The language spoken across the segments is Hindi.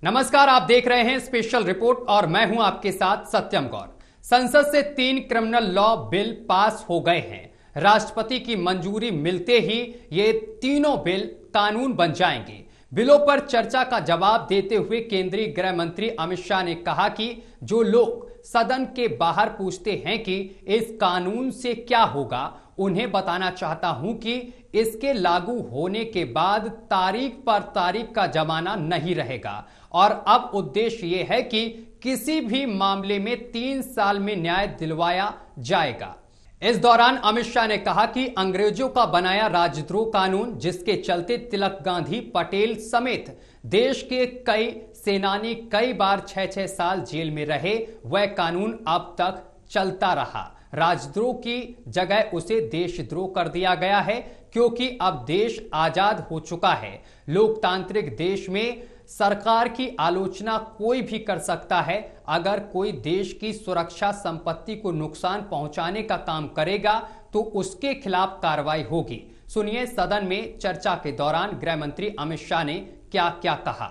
नमस्कार, आप देख रहे हैं स्पेशल रिपोर्ट और मैं हूं आपके साथ सत्यम गौर। संसद से 3 क्रिमिनल लॉ बिल पास हो गए हैं। राष्ट्रपति की मंजूरी मिलते ही ये तीनों बिल कानून बन जाएंगे। बिलों पर चर्चा का जवाब देते हुए केंद्रीय गृह मंत्री अमित शाह ने कहा कि जो लोग सदन के बाहर पूछते हैं कि इस कानून से क्या होगा, उन्हें बताना चाहता हूं कि इसके लागू होने के बाद तारीख पर तारीख का जमाना नहीं रहेगा और अब उद्देश्य यह है कि किसी भी मामले में 3 साल में न्याय दिलवाया जाएगा। इस दौरान अमित शाह ने कहा कि अंग्रेजों का बनाया राजद्रोह कानून, जिसके चलते तिलक, गांधी, पटेल समेत देश के कई सेनानी कई बार 6-6 साल जेल में रहे, वह कानून अब तक चलता रहा। राजद्रोह की जगह उसे देशद्रोह कर दिया गया है, क्योंकि अब देश आजाद हो चुका है। लोकतांत्रिक देश में सरकार की आलोचना कोई भी कर सकता है। अगर कोई देश की सुरक्षा संपत्ति को नुकसान पहुंचाने का काम करेगा तो उसके खिलाफ कार्रवाई होगी। सुनिए सदन में चर्चा के दौरान गृह मंत्री अमित शाह ने क्या क्या कहा।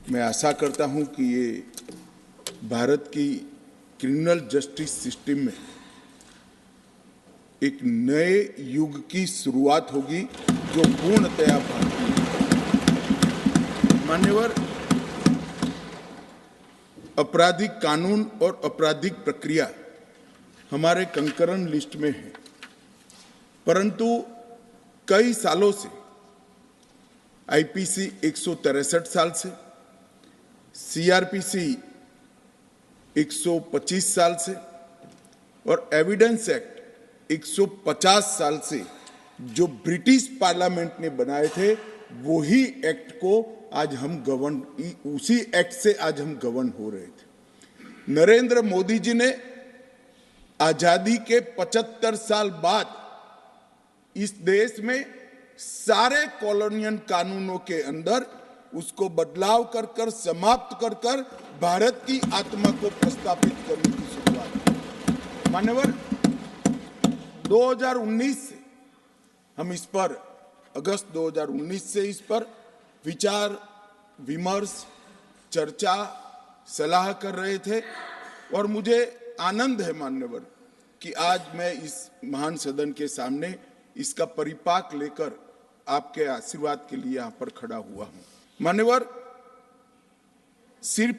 मैं आशा करता हूं कि ये भारत की क्रिमिनल जस्टिस सिस्टम में एक नए युग की शुरुआत होगी जो पूर्णतया भारतीय। मान्यवर, आपराधिक कानून और आपराधिक प्रक्रिया हमारे कंकरन लिस्ट में है, परंतु कई सालों से आईपीसी 163 साल से, सीआरपीसी 125 साल से और एविडेंस एक्ट 150 साल से जो ब्रिटिश पार्लियामेंट ने बनाए थे, वही एक्ट को आज हम उसी एक्ट से आज हम गवर्न हो रहे थे। नरेंद्र मोदी जी ने आजादी के 75 साल बाद इस देश में सारे कॉलोनियल कानूनों के अंदर उसको बदलाव कर कर समाप्त कर कर भारत की आत्मा को प्रस्तावित करने की शुरुआत की। मान्यवर, 2019 से हम इस पर अगस्त 2019 से इस पर विचार विमर्श, चर्चा, सलाह कर रहे थे और मुझे आनंद है मान्यवर कि आज मैं इस महान सदन के सामने इसका परिपाक लेकर आपके आशीर्वाद के लिए यहां पर खड़ा हुआ हूं। मान्यवर, सिर्फ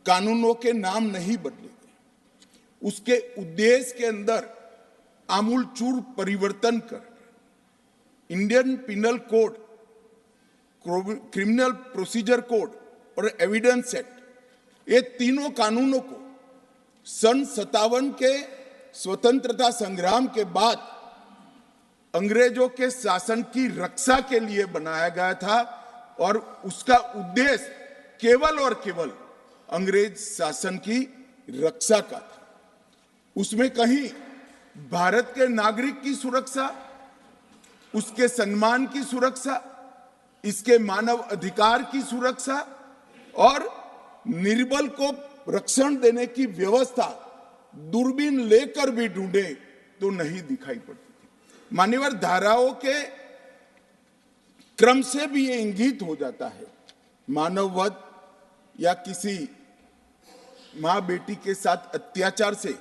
कानूनों के नाम नहीं बदले गए, उसके उद्देश्य के अंदर आमूलचूल परिवर्तन कर Indian penal code, criminal procedure code और एविडेंस एक्ट, ये तीनों कानूनों को सन 57 के स्वतंत्रता संग्राम के बाद अंग्रेजों के शासन की रक्षा के लिए बनाया गया था और उसका उद्देश्य केवल और केवल अंग्रेज शासन की रक्षा का था। उसमें कहीं भारत के नागरिक की सुरक्षा, उसके सम्मान की सुरक्षा, इसके मानव अधिकार की सुरक्षा और निर्बल को रक्षण देने की व्यवस्था दूरबीन लेकर भी ढूंढे तो नहीं दिखाई पड़ती थी। मान्यवर, धाराओं के क्रम से भी ये इंगित हो जाता है, मानववध या किसी मां बेटी के साथ अत्याचार से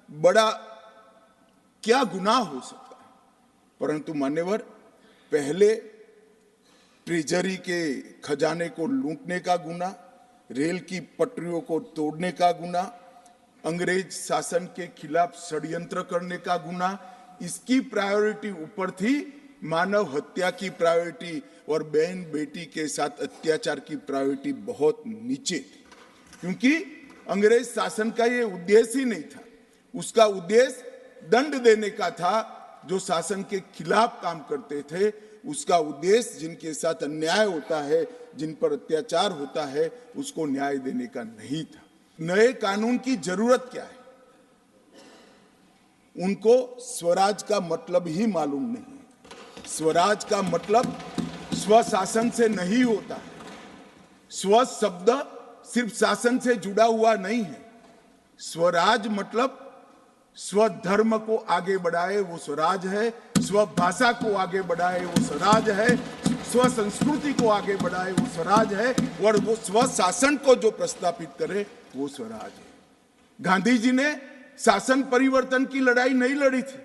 बड़ा क्या गुनाह हो सकता है। परंतु मान्यवर, पहले ट्रेजरी के खजाने को लूटने का गुनाह, रेल की पटरियों को तोड़ने का गुनाह, अंग्रेज शासन के खिलाफ षड्यंत्र करने का गुनाह, इसकी प्रायोरिटी ऊपर थी। मानव हत्या की प्रायोरिटी और बहन बेटी के साथ अत्याचार की प्रायोरिटी बहुत नीचे थी, क्योंकि अंग्रेज शासन का ये उद्देश्य ही नहीं था। उसका उद्देश्य दंड देने का था जो शासन के खिलाफ काम करते थे। उसका उद्देश्य जिनके साथ अन्याय होता है, जिन पर अत्याचार होता है, उसको न्याय देने का नहीं था। नए कानून की जरूरत क्या है? उनको स्वराज का मतलब ही मालूम नहीं है। स्वराज का मतलब स्वशासन से नहीं होता है। स्व शब्द सिर्फ शासन से जुड़ा हुआ नहीं है। स्वराज मतलब स्वधर्म को आगे बढ़ाए वो स्वराज है, स्व भाषा को आगे बढ़ाए वो स्वराज है, स्व संस्कृति को आगे बढ़ाए वो स्वराज है, और वो स्व शासन को जो प्रस्तापित करे वो स्वराज है। गांधी जी ने शासन परिवर्तन की लड़ाई नहीं लड़ी थी,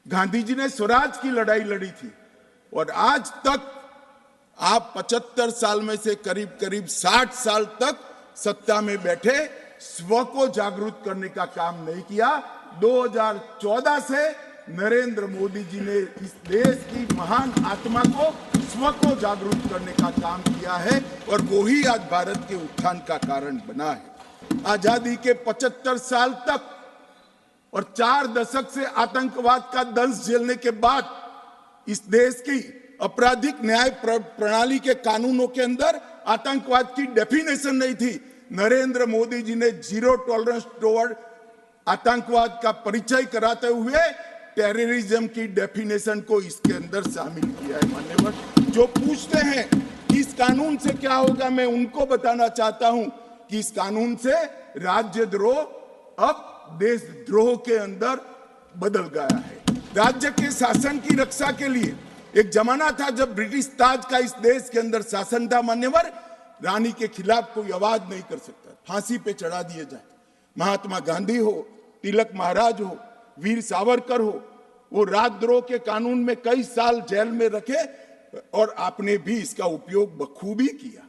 गांधी जी ने स्वराज की लड़ाई लड़ी थी। और आज तक आप 75 साल में से करीब करीब 60 साल तक सत्ता में बैठे स्व को जागरूक करने का काम नहीं किया। 2014 से नरेंद्र मोदी जी ने इस देश की महान आत्मा को, स्व को जागरूक करने का काम किया है, और वो ही आज भारत के उत्थान का कारण बना है। आजादी के 75 साल तक और 4 दशक से आतंकवाद का दंश झेलने के बाद इस देश की आपराधिक न्याय प्रणाली के कानूनों के अंदर आतंकवाद की डेफिनेशन नहीं थी। नरेंद्र मोदी जी ने जीरो टॉलरेंस टुवर्ड आतंकवाद का परिचय कराते हुए टेररिज्म की डेफिनेशन को इसके अंदर शामिल किया है। मान्यवर जो पूछते हैं कि इस कानून से क्या होगा, मैं उनको बताना चाहता हूं कि इस कानून से राज्यद्रोह अब देशद्रोह के अंदर बदल गया है। राज्य के शासन की रक्षा के लिए एक जमाना था जब ब्रिटिश ताज का इस देश के अंदर शासन था। मान्यवर रानी के खिलाफ कोई आवाज नहीं कर सकता, फांसी पे चढ़ा दिए जाए। महात्मा गांधी हो, तिलक महाराज हो, वीर सावरकर हो, वो राजद्रोह के कानून में कई साल जेल में रखे, और आपने भी इसका उपयोग बखूबी किया।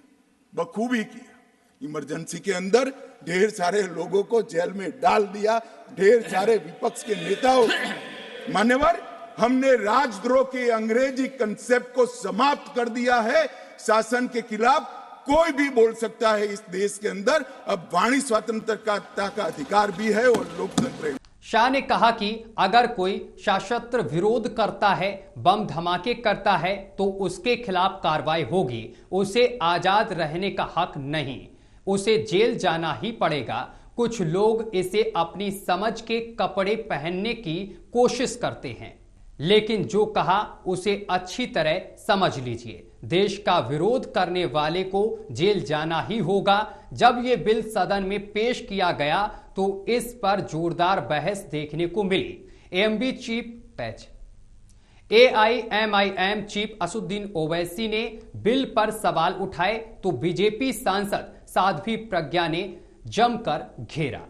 इमरजेंसी के अंदर ढेर सारे लोगों को जेल में डाल दिया, ढेर सारे विपक्ष के नेताओं। मान्यवर हमने राजद्रोह के अंग्रेजी कंसेप्ट को समाप्त कर दिया है। शासन के खिलाफ कोई भी बोल सकता है इस देश के अंदर। अब वाणी स्वतंत्रता का अधिकार भी है और लोकतंत्र। शाह ने कहा कि अगर कोई सशस्त्र विरोध करता है, बम धमाके करता है, तो उसके खिलाफ कार्रवाई होगी। उसे आजाद रहने का हक नहीं, उसे जेल जाना ही पड़ेगा। कुछ लोग इसे अपनी समझ के कपड़े पहनने की कोशिश करते हैं, लेकिन जो कहा उसे अच्छी तरह समझ लीजिए। देश का विरोध करने वाले को जेल जाना ही होगा। जब यह बिल सदन में पेश किया गया तो इस पर जोरदार बहस देखने को मिली। एएमबी चीफ पैच एआईएमआईएम चीफ असदुद्दीन ओवैसी ने बिल पर सवाल उठाए तो बीजेपी सांसद साध्वी प्रज्ञा ने जमकर घेरा।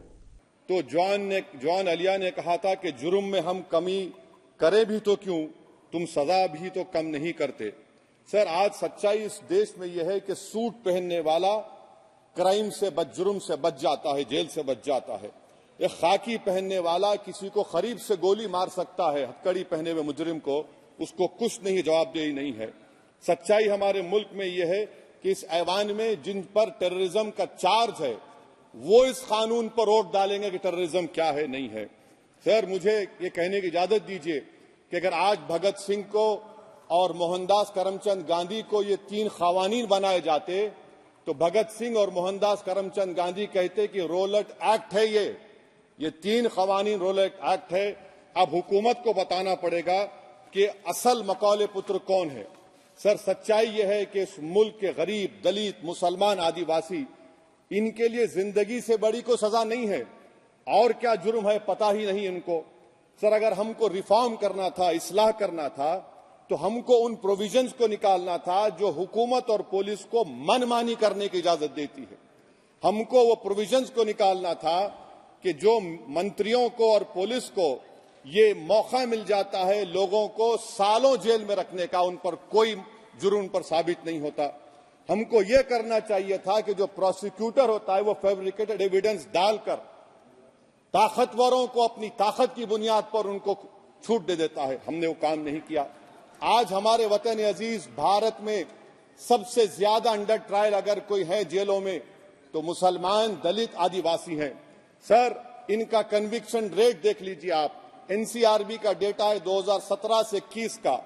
तो जॉन अलिया ने कहा था कि जुर्म में हम कमी करें भी तो क्यों, तुम सजा भी तो कम नहीं करते। सर, आज सच्चाई इस देश में यह है कि सूट पहनने वाला क्राइम से जुर्म से बच जाता है, जेल से बच जाता है। एक खाकी पहनने वाला किसी को करीब से गोली मार सकता है, हथकड़ी पहने हुए मुजरिम को, उसको कुछ नहीं, जवाबदेही नहीं है। सच्चाई हमारे मुल्क में यह है कि इस ऐवान में जिन पर टेररिज्म का चार्ज है वो इस कानून पर वोट डालेंगे कि टेररिज्म क्या है, नहीं है। सर, मुझे ये कहने की इजाजत दीजिए कि अगर आज भगत सिंह को और मोहनदास करमचंद गांधी को ये 3 खवानीन बनाए जाते तो भगत सिंह और मोहनदास करमचंद गांधी कहते कि रोलट एक्ट है, ये 3 खवानीन रोलट एक्ट है। अब हुकूमत को बताना पड़ेगा कि असल मकौले पुत्र कौन है। सर, सच्चाई यह है कि इस मुल्क के गरीब, दलित, मुसलमान, आदिवासी, इनके लिए जिंदगी से बड़ी कोई सजा नहीं है। और क्या जुर्म है पता ही नहीं इनको। सर, अगर हमको रिफॉर्म करना था, इस्लाह करना था, तो हमको उन प्रोविजंस को निकालना था जो हुकूमत और पुलिस को मनमानी करने की इजाजत देती है। हमको वो प्रोविजंस को निकालना था कि जो मंत्रियों को और पुलिस को ये मौका मिल जाता है लोगों को सालों जेल में रखने का, उन पर कोई जुर्म पर साबित नहीं होता। हमको ये करना चाहिए था कि जो प्रोसिक्यूटर होता है वो फैब्रिकेटेड एविडेंस डालकर ताकतवरों को अपनी ताकत की बुनियाद पर उनको छूट दे देता है। हमने वो काम नहीं किया। आज हमारे वतन अजीज भारत में सबसे ज्यादा अंडर ट्रायल अगर कोई है जेलों में तो मुसलमान, दलित, आदिवासी हैं। सर, इनका कन्विक्शन रेट देख लीजिए आप। एनसीआरबी का डेटा है 2017 से 21 का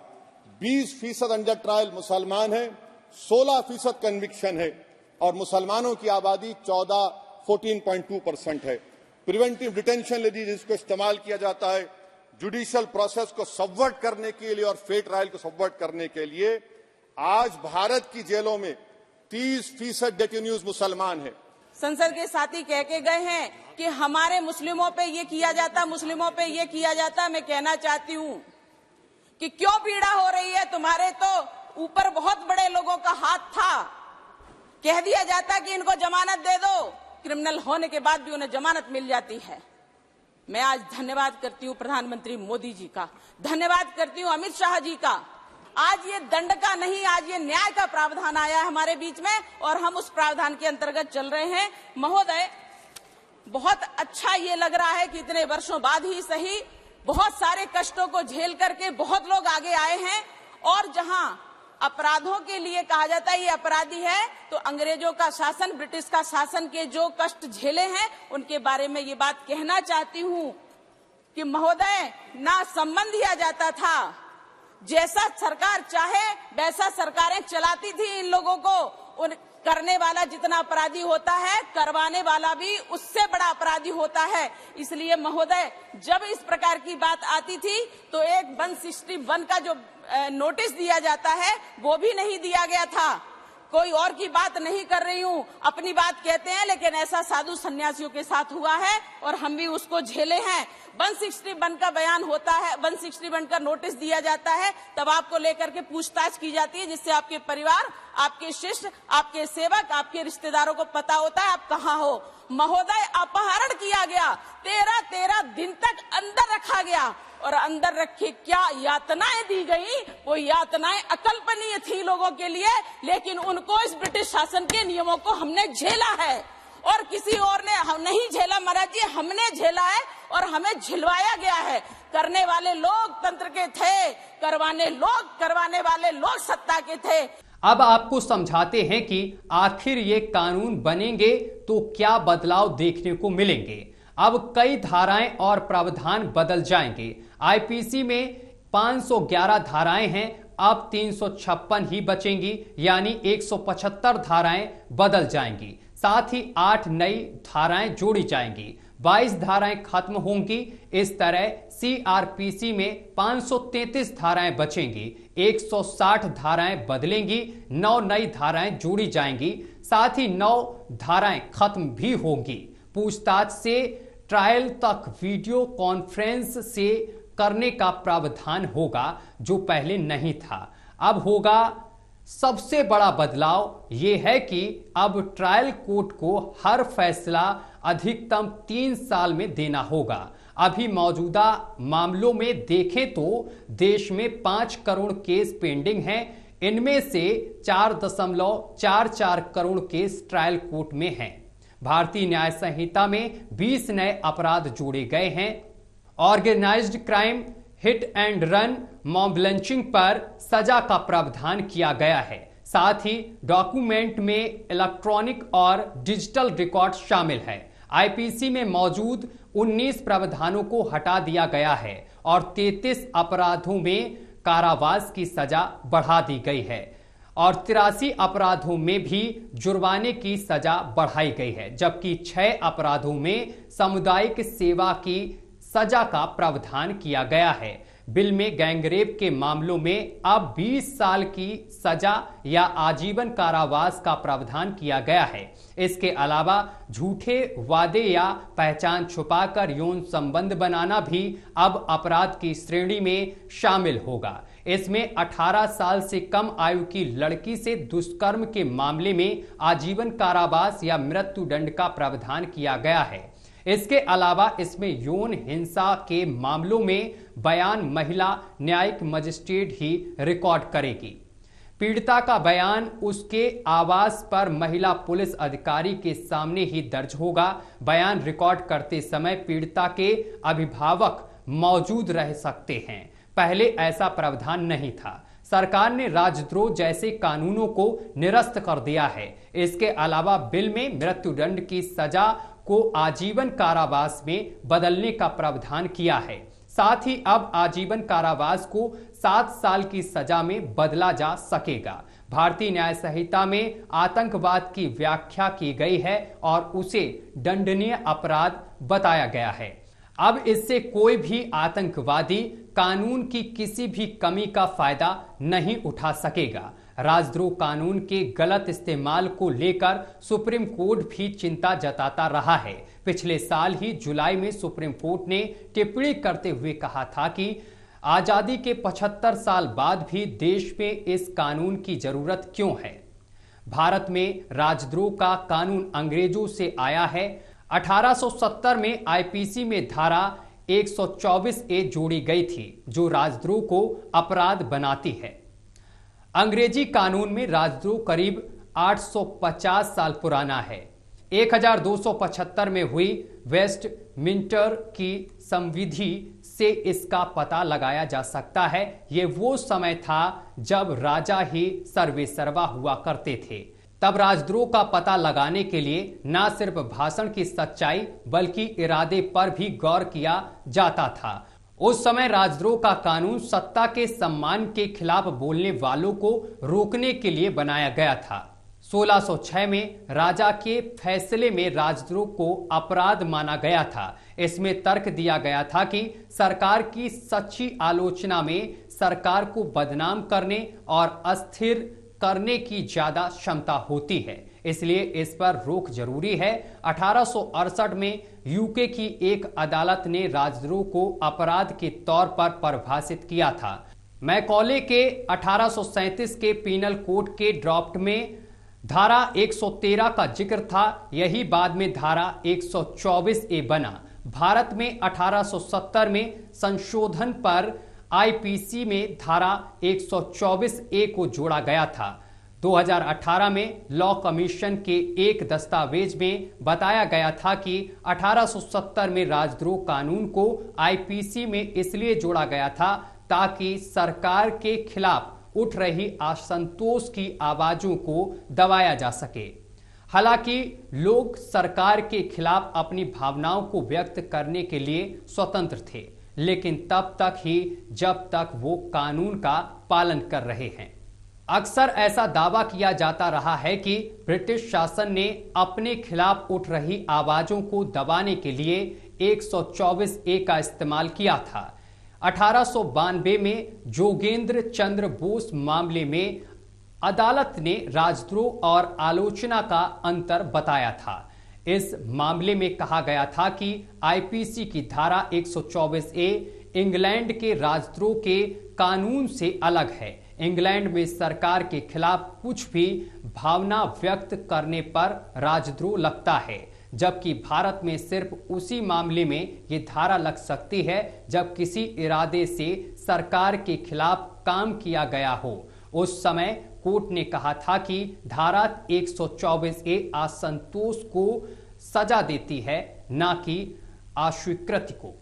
20% अंडर ट्रायल मुसलमान है, 16% कन्विक्शन है, और मुसलमानों की आबादी 14.2% है। प्रिवेंटिव डिटेंशन यदि जिसको इस्तेमाल किया जाता है जुडिशियल प्रोसेस को सबवर्ट करने के लिए और फेयर ट्रायल को सबवर्ट करने के लिए, आज भारत की जेलों में 30% डेटेन्यूज मुसलमान है। संसद के साथी कह के गए हैं कि हमारे मुस्लिमों पे ये किया जाता, मुस्लिमों पे ये किया जाता। मैं कहना चाहती हूँ कि क्यों पीड़ा हो रही है तुम्हारे तो ऊपर बहुत बड़े लोगों का हाथ था। कह दिया जाता कि इनको जमानत दे दो, क्रिमिनल होने के बाद भी उन्हें जमानत मिल जाती है। मैं आज धन्यवाद करती हूं प्रधानमंत्री मोदी जी का, धन्यवाद करती हूं अमित शाह जी का। आज ये दंड का नहीं, आज ये न्याय का प्रावधान आया है हमारे बीच में और हम उस प्रावधान के अंतर्गत चल रहे हैं। महोदय, बहुत अच्छा ये लग रहा है कि इतने वर्षों बाद ही सही बहुत सारे कष्टों को झेल करके बहुत लोग आगे आए हैं। और जहां अपराधों के लिए कहा जाता है ये अपराधी है, तो अंग्रेजों का शासन, ब्रिटिश का शासन के जो कष्ट झेले हैं उनके बारे में ये बात कहना चाहती हूं कि महोदय, ना सम्मान दिया जाता था, जैसा सरकार चाहे वैसा सरकारें चलाती थी इन लोगों को। उन करने वाला जितना अपराधी होता है, करवाने वाला भी उससे बड़ा अपराधी होता है। इसलिए महोदय, जब इस प्रकार की बात आती थी तो एक 161 का जो नोटिस दिया जाता है वो भी नहीं दिया गया था। कोई और की बात नहीं कर रही हूं, अपनी बात कहते हैं, लेकिन ऐसा साधु सन्यासियों के साथ हुआ है और हम भी उसको झेले हैं। 161 का बयान होता है, 161 का नोटिस दिया जाता है, तब आपको लेकर के पूछताछ की जाती है, जिससे आपके परिवार, आपके शिष्य, आपके सेवक, आपके रिश्तेदारों को पता होता है आप कहाँ हो। महोदय, अपहरण किया गया, 13 दिन तक अंदर रखा गया और अंदर रखे क्या यातनाएं दी गई, वो यातनाएं अकल्पनीय थी लोगों के लिए, लेकिन उनको इस ब्रिटिश शासन के नियमों को हमने झेला है और किसी और ने हम नहीं झेला। महाराज जी, हमने झेला है और हमें झिलवाया गया है। करने वाले लोग तंत्र के थे, करवाने वाले लोग सत्ता के थे। अब आपको समझाते हैं कि आखिर ये कानून बनेंगे तो क्या बदलाव देखने को मिलेंगे। अब कई धाराएं और प्रावधान बदल जाएंगे। आईपीसी में 511 धाराएं हैं, अब 356 ही बचेंगी, यानी 175 धाराएं बदल जाएंगी। साथ ही 8 नई धाराएं जोड़ी जाएंगी, 22 धाराएं खत्म होंगी। इस तरह सीआरपीसी में 533 धाराएं बचेंगी, 160 धाराएं बदलेंगी, 9 नई धाराएं जोड़ी जाएंगी। साथ ही 9 धाराएं खत्म भी होंगी। पूछताछ से ट्रायल तक वीडियो कॉन्फ्रेंस से करने का प्रावधान होगा, जो पहले नहीं था, अब होगा। सबसे बड़ा बदलाव यह है कि अब ट्रायल कोर्ट को हर फैसला अधिकतम 3 साल में देना होगा। अभी मौजूदा मामलों में देखें तो देश में 5 करोड़ केस पेंडिंग हैं। इनमें से 4.44 करोड़ केस ट्रायल कोर्ट में हैं। भारतीय न्याय संहिता में 20 नए अपराध जोड़े गए हैं। Organised crime, hit and run, mob lynching पर सजा का प्रावधान किया गया है। साथ ही डॉक्यूमेंट में इलेक्ट्रॉनिक और डिजिटल रिकॉर्ड शामिल है। आईपीसी में मौजूद 19 प्रावधानों को हटा दिया गया है और 33 अपराधों में कारावास की सजा बढ़ा दी गई है और 83 अपराधों में भी जुर्माने की सजा बढ़ाई गई है, जबकि 6 अपराधों में सामुदायिक सेवा की सजा का प्रावधान किया गया है। बिल में गैंगरेप के मामलों में अब 20 साल की सजा या आजीवन कारावास का प्रावधान किया गया है। इसके अलावा झूठे वादे या पहचान छुपाकर यौन संबंध बनाना भी अब अपराध की श्रेणी में शामिल होगा। इसमें 18 साल से कम आयु की लड़की से दुष्कर्म के मामले में आजीवन कारावास या मृत्यु दंड का प्रावधान किया गया है। इसके अलावा इसमें यौन हिंसा के मामलों में बयान महिला न्यायिक मजिस्ट्रेट ही रिकॉर्ड करेगी। पीड़िता का बयान उसके आवास पर महिला पुलिस अधिकारी के सामने ही दर्ज होगा। बयान रिकॉर्ड करते समय पीड़िता के अभिभावक मौजूद रह सकते हैं। पहले ऐसा प्रावधान नहीं था। सरकार ने राजद्रोह जैसे कानूनों को निरस्त कर दिया है। इसके अलावा बिल में मृत्युदंड की सजा को आजीवन कारावास में बदलने का प्रावधान किया है। साथ ही अब आजीवन कारावास को 7 साल की सजा में बदला जा सकेगा। भारतीय न्याय संहिता में आतंकवाद की व्याख्या की गई है और उसे दंडनीय अपराध बताया गया है। अब इससे कोई भी आतंकवादी कानून की किसी भी कमी का फायदा नहीं उठा सकेगा। राजद्रोह कानून के गलत इस्तेमाल को लेकर सुप्रीम कोर्ट भी चिंता जताता रहा है। पिछले साल ही जुलाई में सुप्रीम कोर्ट ने टिप्पणी करते हुए कहा था कि आजादी के 75 साल बाद भी देश में इस कानून की जरूरत क्यों है? भारत में राजद्रोह का कानून अंग्रेजों से आया है। 1870 में आईपीसी में धारा 124A जोड़ी गई थी जो राजद्रोह को अपराध बनाती है। अंग्रेजी कानून में राजद्रोह करीब 850 साल पुराना है। 1275 में हुई वेस्टमिंस्टर की संविधि से इसका पता लगाया जा सकता है। यह वो समय था जब राजा ही सर्वेसर्वा हुआ करते थे। तब राजद्रोह का पता लगाने के लिए न सिर्फ भाषण की सच्चाई बल्कि इरादे पर भी गौर किया जाता था। उस समय राजद्रोह का कानून सत्ता के सम्मान के खिलाफ बोलने वालों को रोकने के लिए बनाया गया था। 1606 में राजा के फैसले में राजद्रोह को अपराध माना गया था। इसमें तर्क दिया गया था कि सरकार की सच्ची आलोचना में सरकार को बदनाम करने और अस्थिर करने की ज्यादा क्षमता होती है, इसलिए इस पर रोक जरूरी है। 1868 में यूके की एक अदालत ने राजद्रोह को अपराध के तौर पर परिभाषित किया था। मैकॉले के 1837 के पीनल कोड के ड्राफ्ट में धारा 113 का जिक्र था। यही बाद में धारा 124A बना। भारत में 1870 में संशोधन पर आईपीसी में धारा 124A को जोड़ा गया था। 2018 में लॉ कमीशन के एक दस्तावेज में बताया गया था कि 1870 में राजद्रोह कानून को आईपीसी में इसलिए जोड़ा गया था ताकि सरकार के खिलाफ उठ रही असंतोष की आवाजों को दबाया जा सके। हालांकि लोग सरकार के खिलाफ अपनी भावनाओं को व्यक्त करने के लिए स्वतंत्र थे, लेकिन तब तक ही जब तक वो कानून का पालन कर रहे हैं। अक्सर ऐसा दावा किया जाता रहा है कि ब्रिटिश शासन ने अपने खिलाफ उठ रही आवाजों को दबाने के लिए 124A का इस्तेमाल किया था। 1892 में जोगेंद्र चंद्र बोस मामले में अदालत ने राजद्रोह और आलोचना का अंतर बताया था। इस मामले में कहा गया था कि आईपीसी की धारा 124A इंग्लैंड के राजद्रोह के कानून से अलग है। इंग्लैंड में सरकार के खिलाफ कुछ भी भावना व्यक्त करने पर राजद्रोह लगता है, जबकि भारत में सिर्फ उसी मामले में ये धारा लग सकती है जब किसी इरादे से सरकार के खिलाफ काम किया गया हो। उस समय कोर्ट ने कहा था कि धारा 124A असंतोष को सजा देती है, न कि अस्वीकृति को।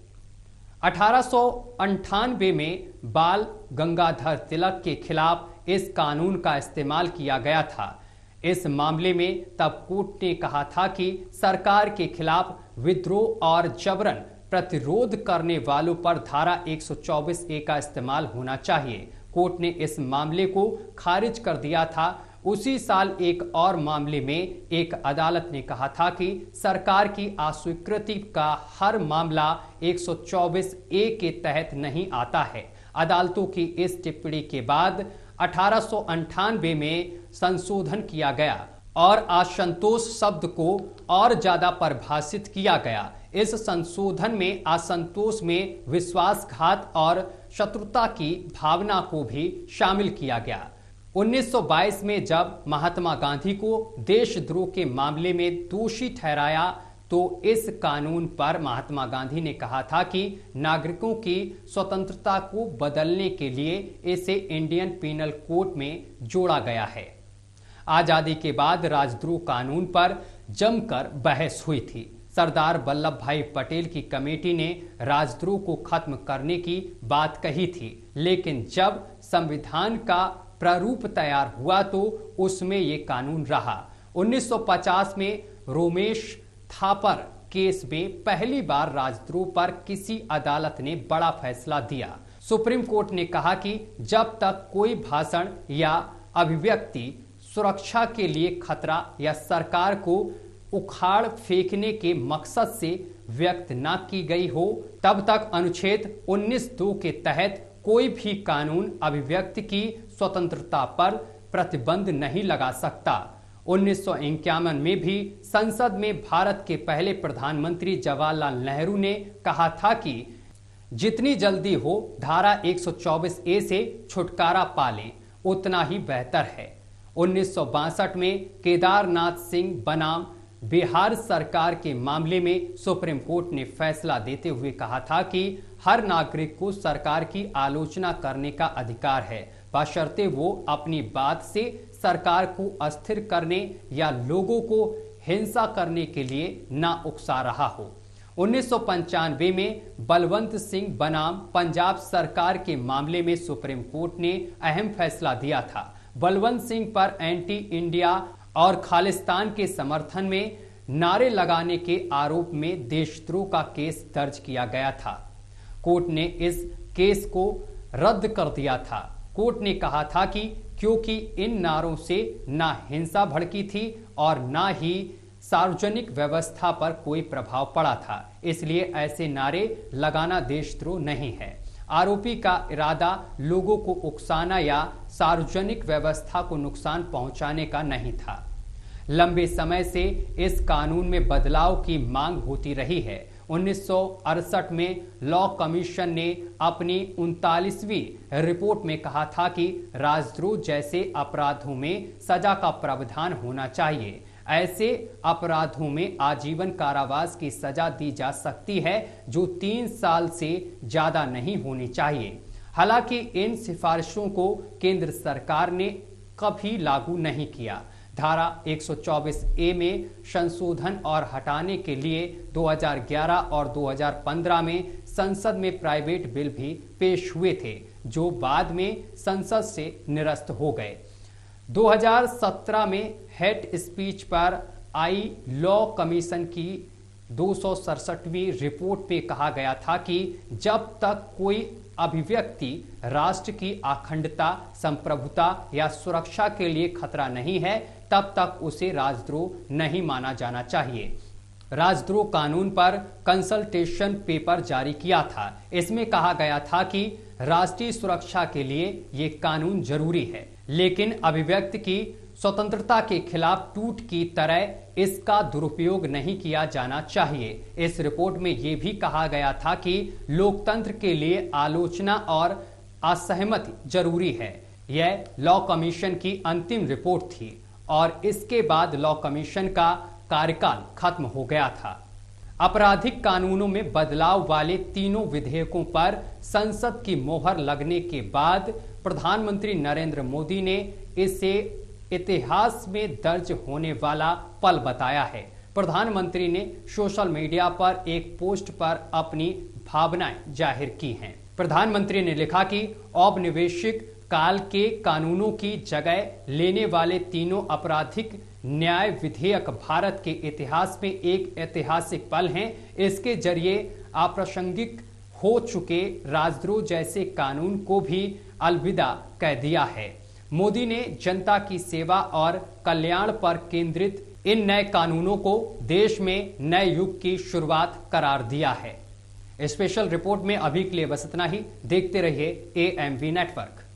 1898 में बाल गंगाधर तिलक के खिलाफ इस कानून का इस्तेमाल किया गया था। इस मामले में तब कोर्ट ने कहा था कि सरकार के खिलाफ विद्रोह और जबरन प्रतिरोध करने वालों पर धारा 124A का इस्तेमाल होना चाहिए। कोर्ट ने इस मामले को खारिज कर दिया था। उसी साल एक और मामले में एक अदालत ने कहा था कि सरकार की अस्वीकृति का हर मामला 124A के तहत नहीं आता है। अदालतों की इस टिप्पणी के बाद 1898 में संशोधन किया गया और असंतोष शब्द को और ज्यादा परिभाषित किया गया। इस संशोधन में असंतोष में विश्वासघात और शत्रुता की भावना को भी शामिल किया गया। 1922 में जब महात्मा गांधी को देशद्रोह के मामले में दोषी ठहराया तो इस कानून पर महात्मा गांधी ने कहा था कि नागरिकों की स्वतंत्रता को बदलने के लिए इसे इंडियन पीनल कोड में जोड़ा गया है। आजादी के बाद राजद्रोह कानून पर जमकर बहस हुई थी। सरदार वल्लभ भाई पटेल की कमेटी ने राजद्रोह को खत्म करने की बात कही थी, लेकिन जब संविधान का प्रारूप तैयार हुआ तो उसमें यह कानून रहा। 1950 में रोमेश थापर केस में पहली बार राजद्रोह पर किसी अदालत ने बड़ा फैसला दिया। सुप्रीम कोर्ट ने कहा कि जब तक कोई भाषण या अभिव्यक्ति सुरक्षा के लिए खतरा या सरकार को उखाड़ फेंकने के मकसद से व्यक्त न की गई हो, तब तक अनुच्छेद 19(2) के तहत कोई भी कानून अभिव्यक्ति की स्वतंत्रता पर प्रतिबंध नहीं लगा सकता। 1951 में भी संसद में भारत के पहले प्रधानमंत्री जवाहरलाल नेहरू ने कहा था कि जितनी जल्दी हो धारा 124A से छुटकारा पा लें उतना ही बेहतर है। 1962 में केदारनाथ सिंह बनाम बिहार सरकार के मामले में सुप्रीम कोर्ट ने फैसला देते हुए कहा था कि हर नागरिक को सरकार की आलोचना करने का अधिकार है, बशर्ते वो अपनी बात से सरकार को अस्थिर करने या लोगों को हिंसा करने के लिए ना उकसा रहा हो। 1995 में बलवंत सिंह बनाम पंजाब सरकार के मामले में सुप्रीम कोर्ट ने अहम फैसला दिया था। बलवंत सिंह पर एंटी इंडिया और खालिस्तान के समर्थन में नारे लगाने के आरोप में देशद्रोह का केस दर्ज किया गया था। कोर्ट ने इस केस को रद्द कर दिया था। कोर्ट ने कहा था कि क्योंकि इन नारों से ना हिंसा भड़की थी और ना ही सार्वजनिक व्यवस्था पर कोई प्रभाव पड़ा था, इसलिए ऐसे नारे लगाना देशद्रोह नहीं है। आरोपी का इरादा लोगों को उकसाना या सार्वजनिक व्यवस्था को नुकसान पहुंचाने का नहीं था। लंबे समय से इस कानून में बदलाव की मांग होती रही है। 1968 में लॉ कमीशन ने अपनी 39वीं रिपोर्ट में कहा था कि राजद्रोह जैसे अपराधों में सजा का प्रावधान होना चाहिए। ऐसे अपराधों में आजीवन कारावास की सजा दी जा सकती है जो 3 साल से ज्यादा नहीं होनी चाहिए। हालांकि इन सिफारिशों को केंद्र सरकार ने कभी लागू नहीं किया। धारा 124A में संशोधन और हटाने के लिए 2011 और 2015 में संसद में प्राइवेट बिल भी पेश हुए थे, जो बाद में संसद से निरस्त हो गए। 2017 में हेट स्पीच पर आई लॉ कमीशन की 267वीं रिपोर्ट पे कहा गया था कि जब तक कोई अभिव्यक्ति राष्ट्र की अखंडता, संप्रभुता या सुरक्षा के लिए खतरा नहीं है, तब तक उसे राजद्रोह नहीं माना जाना चाहिए। राजद्रोह कानून पर कंसल्टेशन पेपर जारी किया था। इसमें कहा गया था कि राष्ट्रीय सुरक्षा के लिए ये कानून जरूरी है, लेकिन अभिव्यक्ति की स्वतंत्रता के खिलाफ टूट की तरह इसका दुरुपयोग नहीं किया जाना चाहिए। इस रिपोर्ट में यह भी कहा गया था कि लोकतंत्र के लिए आलोचना और असहमति जरूरी है। यह लॉ कमीशन की अंतिम रिपोर्ट थी और इसके बाद लॉ कमीशन का कार्यकाल खत्म हो गया था। आपराधिक कानूनों में बदलाव वाले तीनों विधेयकों पर संसद की मोहर लगने के बाद प्रधानमंत्री नरेंद्र मोदी ने इसे इतिहास में दर्ज होने वाला पल बताया है। प्रधानमंत्री ने सोशल मीडिया पर एक पोस्ट पर अपनी भावनाएं जाहिर की हैं। प्रधानमंत्री ने लिखा कि औपनिवेशिक काल के कानूनों की जगह लेने वाले तीनों आपराधिक न्याय विधेयक भारत के इतिहास में एक ऐतिहासिक पल हैं। इसके जरिए अप्रासंगिक हो चुके राजद्रोह जैसे कानून को भी अलविदा कह दिया है। मोदी ने जनता की सेवा और कल्याण पर केंद्रित इन नए कानूनों को देश में नए युग की शुरुआत करार दिया है। स्पेशल रिपोर्ट में अभी के लिए बस इतना ही। देखते रहिए AMV नेटवर्क।